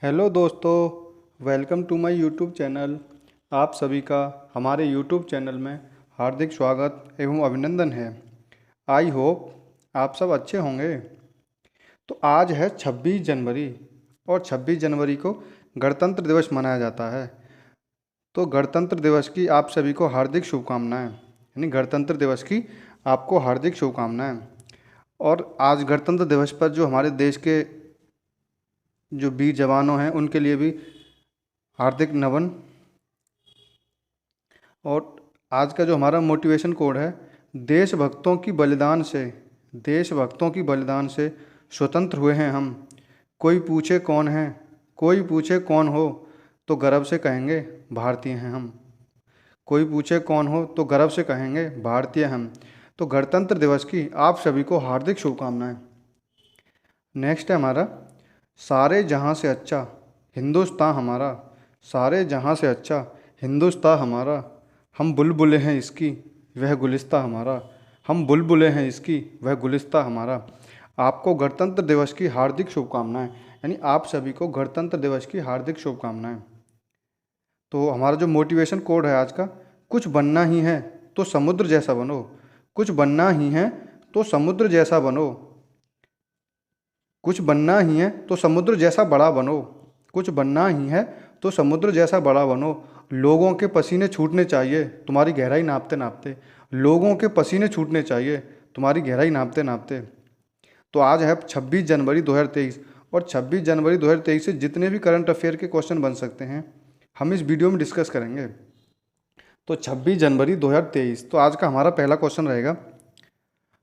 Hello दोस्तों, welcome to my YouTube channel. आप सभी का हमारे यूट्यूब चैनल में हार्दिक स्वागत एवं अभिनंदन है। आई होप आप सब अच्छे होंगे। तो आज है 26 जनवरी और 26 जनवरी को गणतंत्र दिवस मनाया जाता है। तो गणतंत्र दिवस की आप सभी को हार्दिक शुभकामनाएं, यानी गणतंत्र दिवस की आपको हार्दिक शुभकामनाएं। और आज गणतंत्र दिवस पर जो हमारे देश के जो वीर जवानों हैं उनके लिए भी हार्दिक नमन। और आज का जो हमारा मोटिवेशन कोड है, देशभक्तों की बलिदान से, देशभक्तों की बलिदान से स्वतंत्र हुए हैं हम। कोई पूछे कौन है, कोई पूछे कौन हो, तो गर्व से कहेंगे भारतीय हैं हम। कोई पूछे कौन हो तो गर्व से कहेंगे भारतीय हम। तो गणतंत्र दिवस की आप सभी को हार्दिक शुभकामनाएं। नेक्स्ट है हमारा, सारे जहां से अच्छा हिंदुस्तान हमारा, सारे जहां से अच्छा हिंदुस्तान हमारा। हम बुलबुलें हैं इसकी वह गुलिस्तां हमारा, हम बुलबुलें हैं इसकी वह गुलिस्तां हमारा। आपको गणतंत्र दिवस की हार्दिक शुभकामनाएं, यानी आप सभी को गणतंत्र दिवस की हार्दिक शुभकामनाएं। तो हमारा जो मोटिवेशन कोड है आज का, कुछ बनना ही है तो समुद्र जैसा बनो, कुछ बनना ही है तो समुद्र जैसा बनो, कुछ बनना ही है तो समुद्र जैसा बड़ा बनो, कुछ बनना ही है तो समुद्र जैसा बड़ा बनो। लोगों के पसीने छूटने चाहिए तुम्हारी गहराई नापते नापते, लोगों के पसीने छूटने चाहिए तुम्हारी गहराई नापते नापते। तो आज है 26 जनवरी 2023 और 26 जनवरी 2023 से जितने भी करंट अफेयर के क्वेश्चन बन सकते हैं हम इस वीडियो में डिस्कस करेंगे। तो 26 जनवरी 2023, तो आज का हमारा पहला क्वेश्चन रहेगा,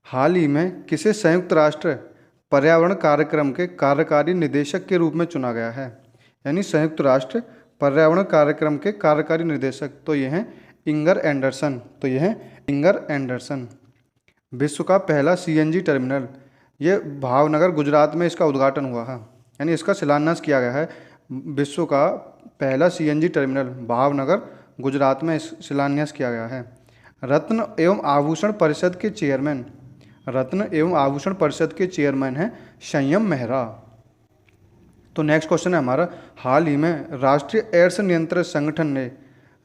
हाल ही में किसे संयुक्त राष्ट्र पर्यावरण कार्यक्रम के कार्यकारी निदेशक के रूप में चुना गया है। यानी संयुक्त राष्ट्र पर्यावरण कार्यक्रम के कार्यकारी निदेशक, तो ये हैं इंगर एंडरसन, तो ये हैं इंगर एंडरसन। विश्व का पहला सीएनजी टर्मिनल, ये भावनगर गुजरात में इसका उद्घाटन हुआ है, यानी इसका शिलान्यास किया गया है। विश्व का पहला सीएनजी टर्मिनल भावनगर गुजरात में शिलान्यास किया गया है। रत्न एवं आभूषण परिषद के चेयरमैन, रत्न एवं आभूषण परिषद के चेयरमैन हैं संयम मेहरा। तो नेक्स्ट क्वेश्चन है हमारा, हाल ही में राष्ट्रीय एड्स नियंत्रण संगठन ने,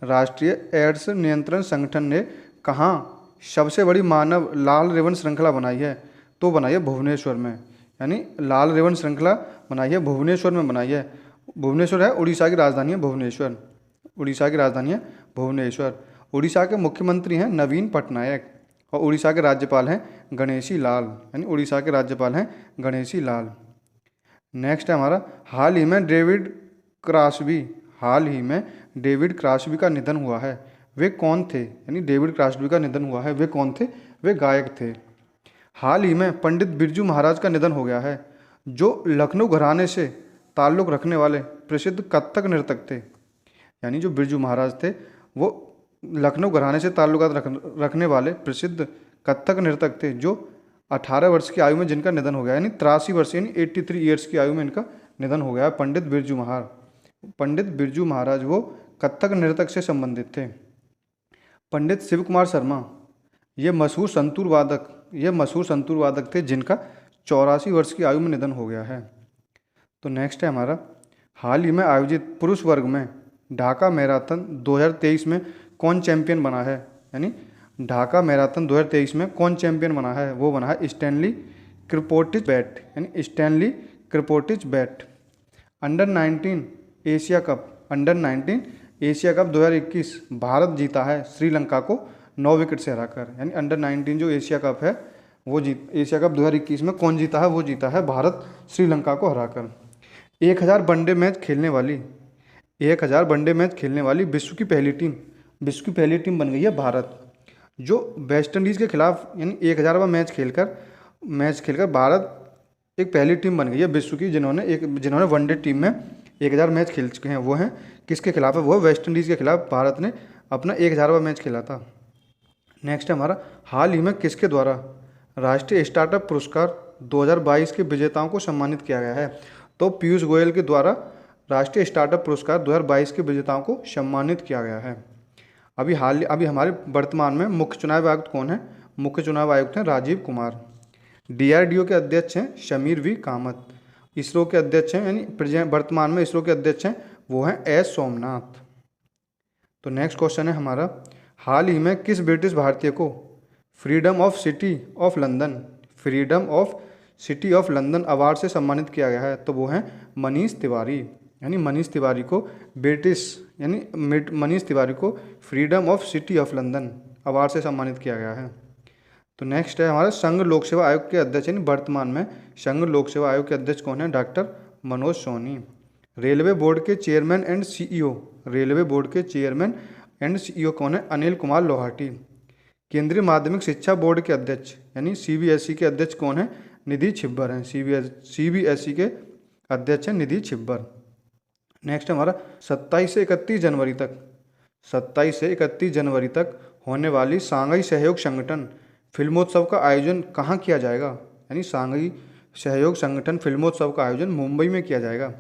राष्ट्रीय एड्स नियंत्रण संगठन ने कहाँ सबसे बड़ी मानव लाल रिबन श्रृंखला बनाई है। तो बनाई है भुवनेश्वर में, यानी लाल रिबन श्रृंखला बनाई है भुवनेश्वर में बनाई है। भुवनेश्वर है उड़ीसा की राजधानी है भुवनेश्वर, उड़ीसा की राजधानी है भुवनेश्वर। उड़ीसा के मुख्यमंत्री हैं नवीन पटनायक और उड़ीसा के राज्यपाल हैं गणेशी लाल, यानी उड़ीसा के राज्यपाल हैं गणेशी लाल। नेक्स्ट है हमारा, हाल ही में डेविड क्रॉस्बी, हाल ही में डेविड क्रॉस्बी का निधन हुआ है, वे कौन थे। यानी डेविड क्रॉस्बी का निधन हुआ है, वे कौन थे, वे गायक थे। हाल ही में पंडित बिरजू महाराज का निधन हो गया है, जो लखनऊ घराने से ताल्लुक़ रखने वाले प्रसिद्ध कथक नर्तक थे। यानी जो बिरजू महाराज थे वो लखनऊ घराने से ताल्लुकात रखने वाले प्रसिद्ध कथक नर्तक थे, जो 18 वर्ष की आयु में जिनका निधन हो गया, यानी 83 वर्ष यानी 83 ईयर्स की आयु में इनका निधन हो गया है। पंडित बिरजू महाराज, पंडित बिरजू महाराज वो कथक नर्तक से संबंधित थे। पंडित शिव कुमार शर्मा, ये मशहूर संतूर वादक, ये मशहूर संतूर वादक थे जिनका 84 वर्ष की आयु में निधन हो गया है। तो नेक्स्ट है हमारा, हाल ही में आयोजित पुरुष वर्ग में ढाका मैराथन 2023 में कौन चैंपियन बना है। यानी ढाका मैराथन 2023 में कौन चैंपियन बना है, वो बना है स्टैनली क्रिपोटिच बैट, यानी स्टैनली क्रिपोटिच bat. Under 19 Asia cup, under 19 Asia cup 2021 Bharat जीता है श्रीलंका को 9 विकेट से हराकर। यानी अंडर 19 जो एशिया कप है वो एशिया कप 2021 में कौन जीता है, वो जीता है भारत श्रीलंका को हराकर। 1000 वनडे मैच खेलने वाली, 1000 वनडे मैच खेलने वाली विश्व की पहली टीम, विश्व की पहली टीम बन गई है भारत, जो वेस्ट इंडीज़ के खिलाफ यानी 1000वां मैच खेलकर भारत एक पहली टीम बन गई है विश्व की जिन्होंने वनडे टीम में 1000 मैच खेल चुके हैं। वो हैं किसके खिलाफ है, वो वेस्ट इंडीज़ के खिलाफ भारत ने अपना 1000वां मैच खेला था। नेक्स्ट है हमारा, हाल ही में किसके द्वारा राष्ट्रीय स्टार्टअप पुरस्कार 2022 के विजेताओं को सम्मानित किया गया है। तो पीयूष गोयल के द्वारा राष्ट्रीय स्टार्टअप पुरस्कार 2022 के विजेताओं को सम्मानित किया गया है। अभी हमारे वर्तमान में मुख्य चुनाव आयुक्त कौन है, मुख्य चुनाव आयुक्त हैं राजीव कुमार। डीआरडीओ के अध्यक्ष हैं शमीर वी कामत इसरो के अध्यक्ष हैं, यानी वर्तमान में इसरो के अध्यक्ष हैं वो हैं एस सोमनाथ। तो नेक्स्ट क्वेश्चन है हमारा, हाल ही में किस ब्रिटिश भारतीय को freedom of city of London award से सम्मानित किया गया है? तो वो हैं मनीष तिवारी, यानी मनीष तिवारी को freedom of city of London award से सम्मानित किया गया है। तो नेक्स्ट है हमारा, संघ लोक सेवा आयोग के अध्यक्ष, यानी वर्तमान में संघ लोक सेवा आयोग के अध्यक्ष कौन है? Doctor Manoj Soni. Railway board के चेयरमैन एंड सीईओ कौन है? अनिल कुमार लोहाटी। केंद्रीय माध्यमिक शिक्षा बोर्ड के अध्यक्ष यानी सीबीएसई के अध्यक्ष कौन है? निधि छिब्बर हैं। सीबीएसई के अध्यक्ष हैं निधि छिब्बर। नेक्स्ट हमारा 27 से 31 जनवरी तक होने वाली सांघाई सहयोग संगठन फिल्मोत्सव का आयोजन कहाँ किया जाएगा? यानी सांघाई सहयोग संगठन फिल्मोत्सव का आयोजन मुंबई में किया जाएगा।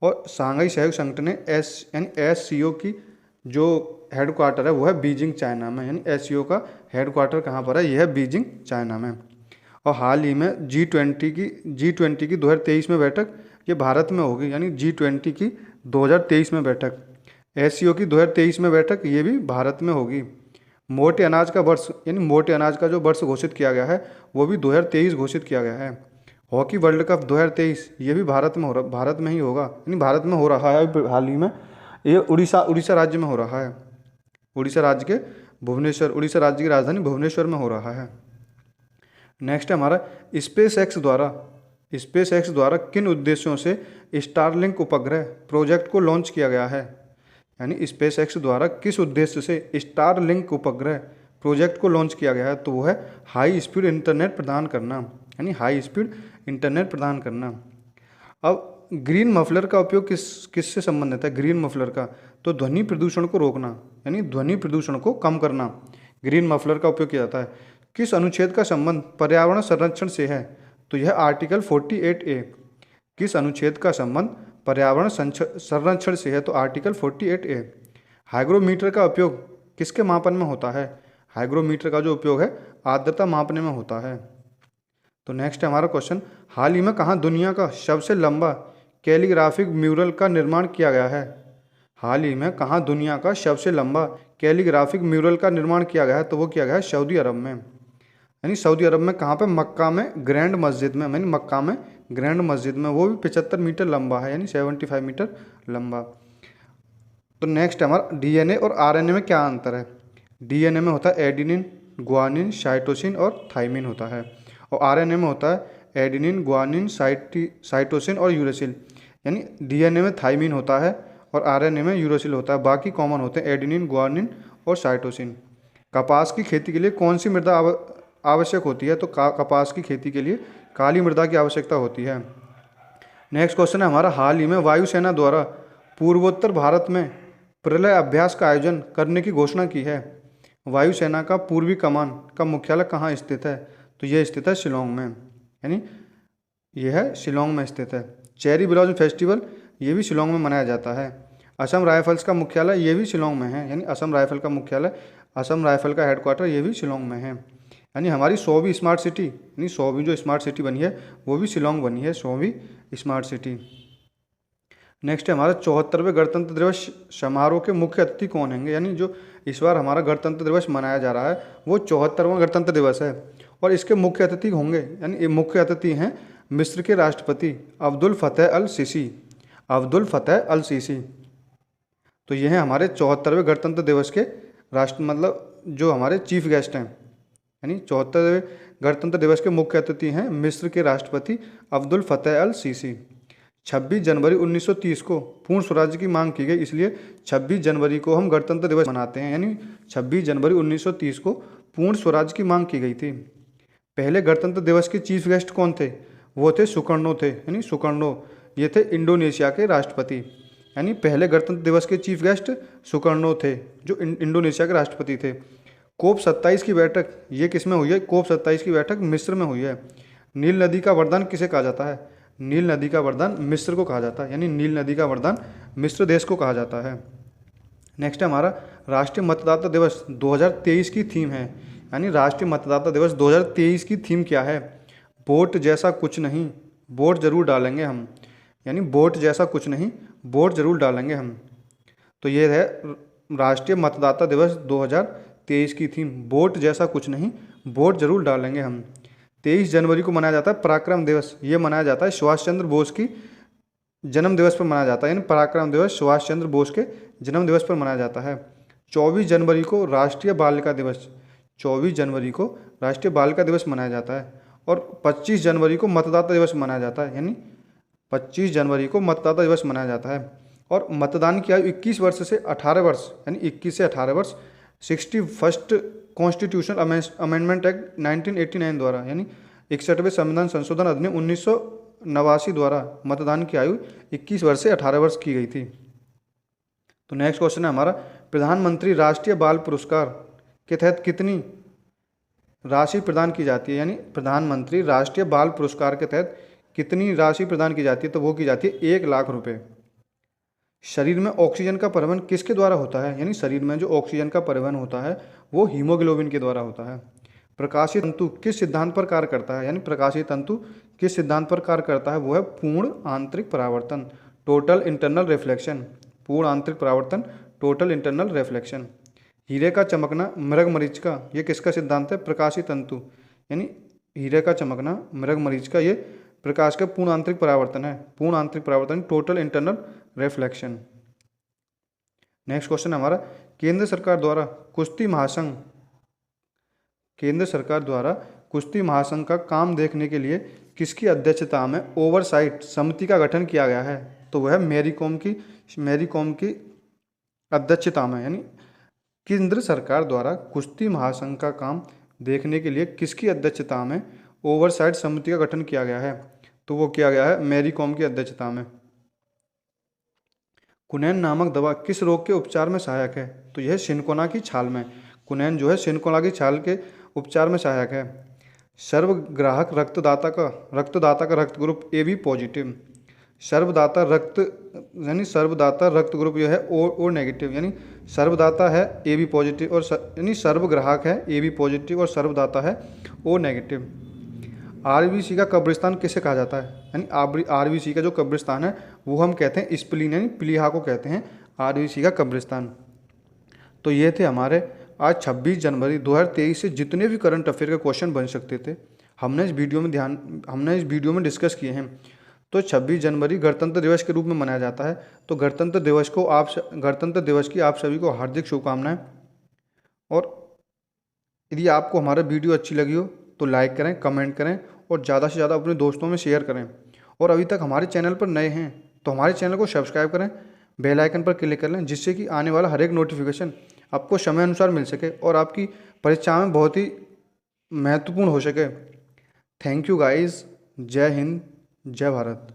और सांघाई सहयोग संगठन है SCO की जो हेडक्वार्टर है वो है बीजिंग चाइना में, यानी SCO का हेडक्वार्टर कहाँ पर है? यह है बीजिंग चाइना में। और हाल ही में G20 की 2023 में बैठक ये भारत में होगी, यानी G20 की 2023 में बैठक, SCO की 2023 में बैठक ये भी भारत में होगी। मोटे अनाज का वर्ष, यानी मोटे अनाज का जो वर्ष घोषित किया गया है वो भी 2023 घोषित किया गया है। हॉकी वर्ल्ड कप 2023 ये भी भारत में ही होगा, यानी भारत में हो रहा है हाल ही में। ये उड़ीसा राज्य में हो रहा है। उड़ीसा राज्य की राजधानी भुवनेश्वर में हो रहा है। नेक्स्ट है हमारा, स्पेस एक्स द्वारा किन उद्देश्यों से स्टारलिंक उपग्रह प्रोजेक्ट को लॉन्च किया गया है? यानी स्पेस एक्स द्वारा किस उद्देश्य से स्टारलिंक उपग्रह प्रोजेक्ट को लॉन्च किया गया है? तो वो है हाई स्पीड इंटरनेट प्रदान करना, यानी हाई स्पीड इंटरनेट प्रदान करना। अब ग्रीन मफलर का उपयोग किससे संबंधित है? ग्रीन मफलर का तो ध्वनि प्रदूषण को रोकना, यानी ध्वनि प्रदूषण को कम करना, ग्रीन मफलर का उपयोग किया जाता है। किस अनुच्छेद का संबंध पर्यावरण संरक्षण से है? तो यह आर्टिकल 48A। किस अनुच्छेद का संबंध पर्यावरण संरक्षण से है? तो आर्टिकल 48A। हाइग्रोमीटर का उपयोग किसके मापन में होता है? हाइग्रोमीटर का जो उपयोग है आर्द्रता मापने में होता है। तो नेक्स्ट है हमारा क्वेश्चन, हाल ही में कहाँ दुनिया का सबसे लंबा कैलीग्राफिक म्यूरल का निर्माण किया गया है? हाल ही में कहाँ दुनिया का सबसे लंबा कैलीग्राफिक म्यूरल का निर्माण किया गया है? तो वो किया गया है सऊदी अरब में, यानी सऊदी अरब में कहाँ पे? मक्का में ग्रैंड मस्जिद में, यानी मक्का में ग्रैंड मस्जिद में, वो भी 75 मीटर लंबा है, यानी 75 मीटर लंबा। तो नेक्स्ट हमारा DNA और RNA में क्या अंतर है? DNA में होता है एडिनिन, ग्वानिन, साइटोसिन और थाइमिन होता है, और RNA में होता है एडिनिन, ग्वानिन, साइटोसिन और यूरेसिल। यानी DNA में थाइमिन होता है और RNA में यूरेसिल होता है, बाकी कॉमन होते हैं एडिनिन, ग्वानिन और साइटोसिन। कपास की खेती के लिए कौन सी मृदा आवश्यक होती है? तो कपास की खेती के लिए काली मृदा की आवश्यकता होती है। नेक्स्ट क्वेश्चन है हमारा, हाल ही में वायुसेना द्वारा पूर्वोत्तर भारत में प्रलय अभ्यास का आयोजन करने की घोषणा की है। वायुसेना का पूर्वी कमान का मुख्यालय कहाँ स्थित है? तो यह स्थित है शिलोंग में, यानी यह है शिलोंग में स्थित है। चेरी ब्लॉसम फेस्टिवल ये भी शिलोंग में मनाया जाता है। असम राइफल्स का मुख्यालय ये भी शिलोंग में है, यानी असम राइफल का मुख्यालय, असम राइफल का हेडक्वार्टर ये भी शिलोंग में है। यानी हमारी 100वीं स्मार्ट सिटी, यानी 100वीं जो स्मार्ट सिटी बनी है वो भी शिलोंग बनी है, 100वीं स्मार्ट सिटी। नेक्स्ट है हमारा 74वें गणतंत्र दिवस समारोह के मुख्य अतिथि कौन होंगे? यानी जो इस बार हमारा गणतंत्र दिवस मनाया जा रहा है वो 74वां गणतंत्र दिवस है, और इसके मुख्य अतिथि होंगे, यानी ये मुख्य अतिथि हैं मिस्र के राष्ट्रपति अब्दुल फतेह अल सीसी। तो ये हैं हमारे 74वें गणतंत्र दिवस के जो हमारे चीफ गेस्ट हैं, यानी 74वें गणतंत्र दिवस के मुख्य अतिथि हैं मिस्र के राष्ट्रपति अब्दुल फतेह अल सीसी। 26 जनवरी 1930 को पूर्ण स्वराज्य की मांग की गई, इसलिए 26 जनवरी को हम गणतंत्र दिवस मनाते हैं, यानी 26 जनवरी 1930 को पूर्ण स्वराज्य की मांग की गई थी। पहले गणतंत्र दिवस के चीफ गेस्ट कौन थे? वो थे सुकर्णो थे, यानी सुकर्णो ये थे इंडोनेशिया के राष्ट्रपति, यानी पहले गणतंत्र दिवस के चीफ गेस्ट सुकर्णो थे जो इंडोनेशिया के राष्ट्रपति थे। कोप 27 की बैठक ये किस में हुई है? कोप 27 की बैठक मिस्र में हुई है। नील नदी का वरदान किसे कहा जाता है? नील नदी का वरदान मिस्र को कहा जाता है, यानी नील नदी का वरदान मिस्र देश को कहा जाता है। नेक्स्ट है हमारा राष्ट्रीय मतदाता दिवस 2023 की थीम है, यानी राष्ट्रीय मतदाता दिवस 2023 की थीम क्या है? वोट जैसा कुछ नहीं, वोट जरूर डालेंगे हम, यानी वोट जैसा कुछ नहीं, वोट जरूर डालेंगे हम। तो ये है राष्ट्रीय मतदाता दिवस 2023 की थीम, वोट जैसा कुछ नहीं, वोट जरूर डालेंगे हम। 23 जनवरी को मनाया जाता है पराक्रम दिवस। ये मनाया जाता है सुभाष चंद्र बोस की जन्म दिवस पर मनाया जाता है, यानी पराक्रम दिवस सुभाष चंद्र बोस के जन्म दिवस पर मनाया जाता है। 24 जनवरी को राष्ट्रीय बालिका दिवस, 24 जनवरी को राष्ट्रीय बालिका दिवस मनाया जाता है। और 25 जनवरी को मतदाता दिवस मनाया जाता है, यानी 25 जनवरी को मतदाता दिवस मनाया जाता है। और मतदान की आयु 21 वर्ष से 18 वर्ष, यानी 21 से 18 वर्ष 61st कॉन्स्टिट्यूशनल अमेंडमेंट एक्ट 1989 द्वारा, यानी 61वें संविधान संशोधन अधिनियम 1989 द्वारा मतदान की आयु 21 वर्ष से 18 वर्ष की गई थी। तो नेक्स्ट क्वेश्चन है हमारा, प्रधानमंत्री राष्ट्रीय बाल पुरस्कार के तहत कितनी राशि प्रदान की जाती है, यानी प्रधानमंत्री राष्ट्रीय बाल पुरस्कार के तहत कितनी राशि प्रदान की जाती है, तो वो की जाती है 1 लाख रुपए। शरीर में ऑक्सीजन का परिवहन किसके द्वारा होता है, यानी शरीर में जो ऑक्सीजन का परिवहन होता है वो हीमोग्लोबिन के द्वारा होता है। प्रकाशीय तंतु किस सिद्धांत पर कार्य करता है, यानी प्रकाशीय तंतु किस सिद्धांत पर कार्य करता है, वो है पूर्ण आंतरिक परावर्तन, टोटल इंटरनल रिफ्लेक्शन, पूर्ण आंतरिक परावर्तन, टोटल इंटरनल रिफ्लेक्शन। हीरे का चमकना मृगमरीचिका, ये किसका सिद्धांत है, प्रकाशीय तंतु, यानी हीरे का चमकना मृगमरीचिका ये प्रकाश का पूर्ण आंतरिक परावर्तन है, पूर्ण आंतरिक परावर्तन, total internal reflection. Next question हमारा, केंद्र सरकार द्वारा कुश्ती महासंघ, केंद्र सरकार द्वारा कुश्ती महासंघ का काम देखने के लिए किसकी अध्यक्षता में ओवरसाइट समिति का गठन किया गया है, तो वह मैरी कॉम की अध्यक्षता में, यानी केंद्र सरकार द्वारा कुश्ती महासंघ का काम देखने के लिए किसकी अध्यक्षता में ओवरसाइट समिति का गठन किया गया है, तो वो किया गया है मैरी कॉम की अध्यक्षता में। कुनैन नामक दवा किस रोग के उपचार में सहायक है, तो यह सिनकोना की छाल में, कुनैन जो है सिनकोना की छाल के उपचार में सहायक है। सर्वग्राहक रक्तदाता का रक्त ग्रुप AB पॉजिटिव, सर्वदाता रक्त ग्रुप जो है ओ नेगेटिव, यानी सर्वदाता है AB पॉजिटिव और यानी सर्वग्राहक है AB पॉजिटिव और सर्वदाता है O नेगेटिव। RBC का कब्रिस्तान किसे कहा जाता है, यानी RBC का जो कब्रिस्तान है वो हम कहते हैं स्प्लीन, यानी प्लीहा को कहते हैं RBC का कब्रिस्तान। तो ये थे हमारे आज 26 जनवरी 2023 से जितने भी करंट अफेयर के क्वेश्चन बन सकते थे हमने इस वीडियो में डिस्कस किए हैं। तो 26 जनवरी गणतंत्र दिवस के रूप में मनाया जाता है। तो गणतंत्र दिवस की आप सभी को हार्दिक शुभकामनाएं। और यदि आपको हमारा वीडियो अच्छी लगी हो तो लाइक करें, कमेंट करें और ज़्यादा से ज़्यादा अपने दोस्तों में शेयर करें। और अभी तक हमारे चैनल पर नए हैं तो हमारे चैनल को सब्सक्राइब करें, बेल आइकन पर क्लिक कर लें, जिससे कि आने वाला हर एक नोटिफिकेशन आपको समय अनुसार मिल सके और आपकी परीक्षा में बहुत ही महत्वपूर्ण हो सके। थैंक यू गाइस, जय हिंद, जय भारत।